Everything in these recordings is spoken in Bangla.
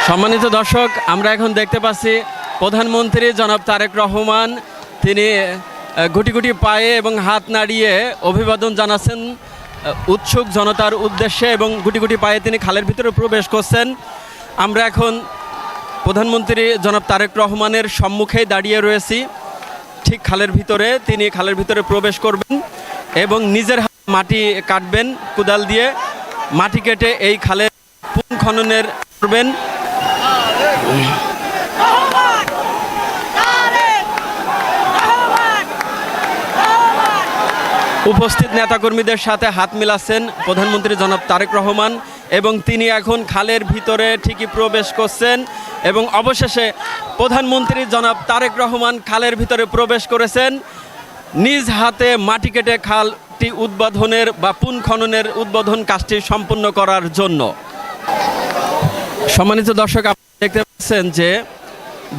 সম্মানিত দর্শক, আমরা এখন দেখতে পাচ্ছি প্রধানমন্ত্রী জনাব তারেক রহমান তিনি গুটি গুটি পায়ে এবং হাত নাড়িয়ে অভিবাদন জানাচ্ছেন উৎসুক জনতার উদ্দেশ্যে এবং গুটি গুটি পায়ে তিনি খালের ভিতরে প্রবেশ করছেন। আমরা এখন প্রধানমন্ত্রী জনাব তারেক রহমানের সম্মুখেই দাঁড়িয়ে রয়েছি। ঠিক খালের ভিতরে তিনি খালের ভিতরে প্রবেশ করবেন এবং নিজের হাতে মাটি কাটবেন, কোদাল দিয়ে মাটি কেটে এই খালের পুনঃখননের করবেন। উপস্থিত নেতাকর্মীদের সাথে হাত মিলাচ্ছেন প্রধানমন্ত্রী জনাব তারেক রহমান এবং তিনি এখন খালের ভিতরে ঠিকই প্রবেশ করছেন এবং অবশেষে প্রধানমন্ত্রী জনাব তারেক রহমান খালের ভিতরে প্রবেশ করেছেন নিজ হাতে মাটি কেটে খালটি উদ্বোধনের বা পুনঃখননের উদ্বোধন কাজটি সম্পূর্ণ করার জন্য। সম্মানিত দর্শক, আপনারা দেখতে পাচ্ছেন যে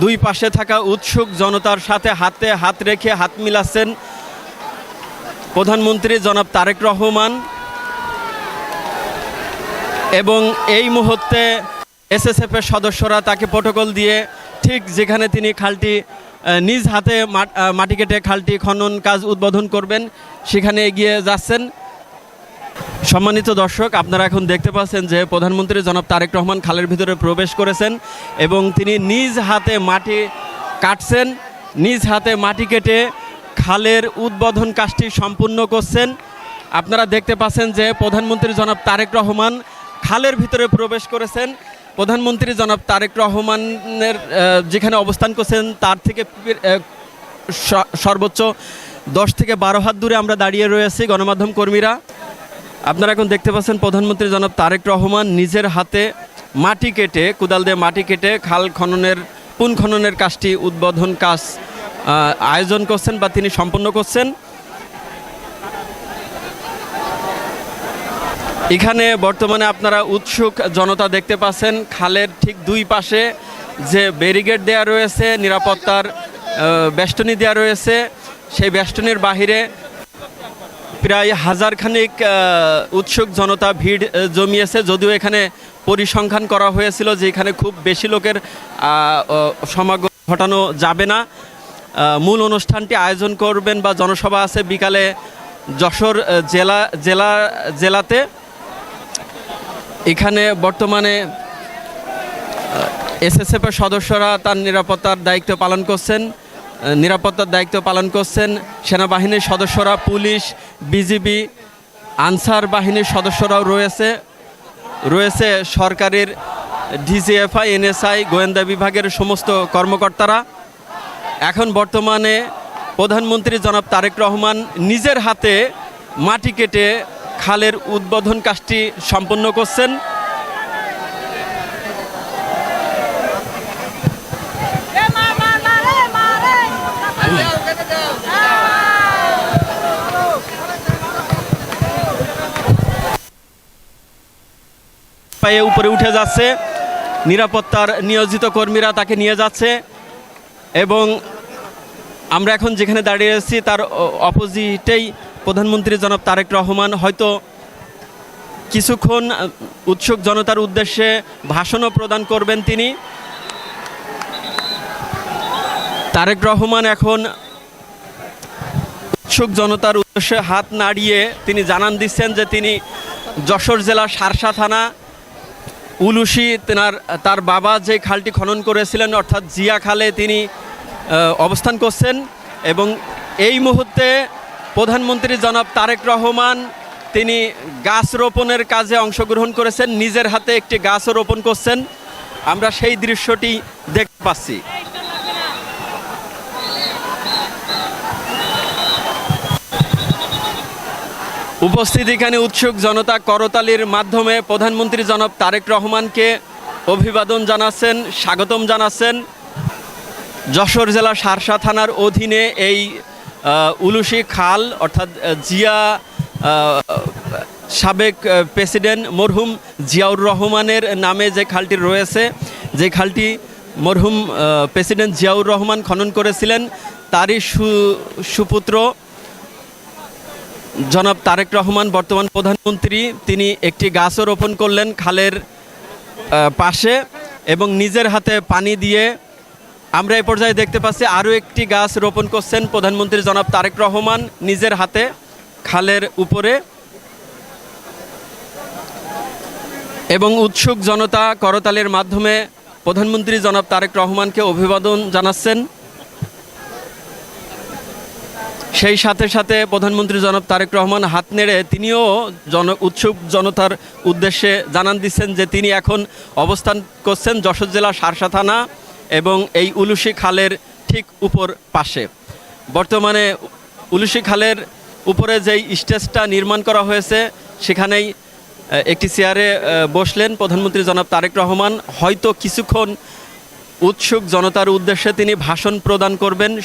দুই পাশে থাকা উৎসুক জনতার সাথে হাতে হাত রেখে হাত মিলাচ্ছেন প্রধানমন্ত্রী জনাব তারেক রহমান এবং এই মুহূর্তে এসএসএফের সদস্যরা তাকে প্রটোকল দিয়ে ঠিক যেখানে তিনি খালটি নিজ হাতে মাটি কেটে খালটি খনন কাজ উদ্বোধন করবেন সেখানে এগিয়ে যাচ্ছেন। সম্মানিত দর্শক, আপনারা এখন দেখতে পাচ্ছেন যে প্রধানমন্ত্রী জনাব তারেক রহমান খালের ভিতরে প্রবেশ করেছেন এবং তিনি নিজ হাতে মাটি কাটছেন, নিজ হাতে মাটি কেটে খালের উদ্বোধন কাজটি সম্পূর্ণ করছেন। আপনারা দেখতে পাচ্ছেন যে প্রধানমন্ত্রী জনাব তারেক রহমান খালের ভিতরে প্রবেশ করেছেন। প্রধানমন্ত্রী জনাব তারেক রহমানের যেখানে অবস্থান করছেন তার থেকে সর্বোচ্চ 10 থেকে 12 হাত দূরে আমরা দাঁড়িয়ে রয়েছি গণমাধ্যম কর্মীরা। আপনারা এখন দেখতে পাচ্ছেন প্রধানমন্ত্রী জনাব তারেক রহমান নিজের হাতে মাটি কেটে কোদাল দিয়ে মাটি কেটে খাল খননের পুনঃখননের কাজটি উদ্বোধন কাজ আয়োজন করছেন বা তিনি সম্পন্ন করছেন। এখানে বর্তমানে আপনারা উৎসুক জনতা দেখতে পাচ্ছেন। খালের ঠিক দুই পাশে যে ব্যারিকেড দেওয়া রয়েছে, নিরাপত্তার বেষ্টনী দেওয়া রয়েছে, সেই বেষ্টনীর বাহিরে প্রায় হাজারখানিক উৎসুক জনতা ভিড় জমিয়েছে। যদিও এখানে পরিসংখ্যান করা হয়েছিল যে এখানে খুব বেশি লোকের সমাগম ঘটানো যাবে না। মূল অনুষ্ঠানটি আয়োজন করবেন বা জনসভা আছে বিকালে যশোর জেলাতে। এখানে বর্তমানে এসএসএফের সদস্যরা তার নিরাপত্তার দায়িত্ব পালন করছেন। সেনাবাহিনীর সদস্যরা, পুলিশ, বিজিবি, আনসার বাহিনীর সদস্যরাও রয়েছে সরকারের ডিজিএফআই, এনএসআই, গোয়েন্দা বিভাগের সমস্ত কর্মকর্তারা। এখন বর্তমানে প্রধানমন্ত্রী জনাব তারেক রহমান নিজের হাতে মাটি কেটে খালের উদ্বোধন কাজটি সম্পন্ন করছেন। পায়ে উপরে উঠে যাচ্ছে, নিরাপত্তার নিয়োজিত কর্মীরা তাকে নিয়ে যাচ্ছে এবং আমরা এখন যেখানে দাঁড়িয়ে আছি তার অপোজিটেই প্রধানমন্ত্রী জনাব তারেক রহমান হয়তো কিছুক্ষণ উৎসুক জনতার উদ্দেশ্যে ভাষণও প্রদান করবেন। তিনি তারেক রহমান এখন উৎসুক জনতার উদ্দেশ্যে হাত নাড়িয়ে তিনি জানান দিচ্ছেন যে তিনি যশোর জেলার শার্শা থানা উলুশি তার বাবা যে খালটি খনন করেছিলেন অর্থাৎ জিয়া খালে তিনি অবস্থান করছেন এবং এই মুহূর্তে প্রধানমন্ত্রী জনাব তারেক রহমান তিনি গাছ রোপণের কাজে অংশগ্রহণ করেছেন, নিজের হাতে একটি গাছও রোপণ করছেন। আমরা সেই দৃশ্যটি দেখতে পাচ্ছি। উপস্থিত এখানে উৎসুক জনতা করতালির মাধ্যমে প্রধানমন্ত্রী জনাব তারেক রহমানকে অভিবাদন জানাচ্ছেন, স্বাগতম জানাচ্ছেন। যশোর জেলা শার্শা থানার অধীনে এই উলুশি খাল অর্থাৎ জিয়া সাবেক প্রেসিডেন্ট মরহুম জিয়াউর রহমানের নামে যে খালটি রয়েছে, যে খালটি মরহুম প্রেসিডেন্ট জিয়াউর রহমান খনন করেছিলেন, তারই সুপুত্র জনাব তারেক রহমান বর্তমান প্রধানমন্ত্রী তিনি একটি গাছও রোপণ করলেন খালের পাশে এবং নিজের হাতে পানি দিয়ে আমরা এই পর্যায়ে দেখতে পাচ্ছি আরও একটি গাছ রোপণ করছেন প্রধানমন্ত্রী জনাব তারেক রহমান নিজের হাতে খালের উপরে, এবং উৎসুক জনতা করতালির মাধ্যমে প্রধানমন্ত্রী জনাব তারেক রহমানকে অভিবাদন জানাচ্ছেন। সেই সাথে সাথে প্রধানমন্ত্রী জনাব তারেক রহমান হাত নেড়ে তিনিও উৎসুক জনতার উদ্দেশ্যে জানান দিচ্ছেন যে তিনি এখন অবস্থান করছেন যশোর জেলা শার্শা থানা এবং এই উলুশি খালের ঠিক উপর পাশে। বর্তমানে উলুশি খালের উপরে যেই স্টেজটা নির্মাণ করা হয়েছে সেখানেই একটি চেয়ারে বসলেন প্রধানমন্ত্রী জনাব তারেক রহমান। হয়তো কিছুক্ষণ উৎসুক জনতার উদ্দেশ্যে তিনি ভাষণ প্রদান করবেন,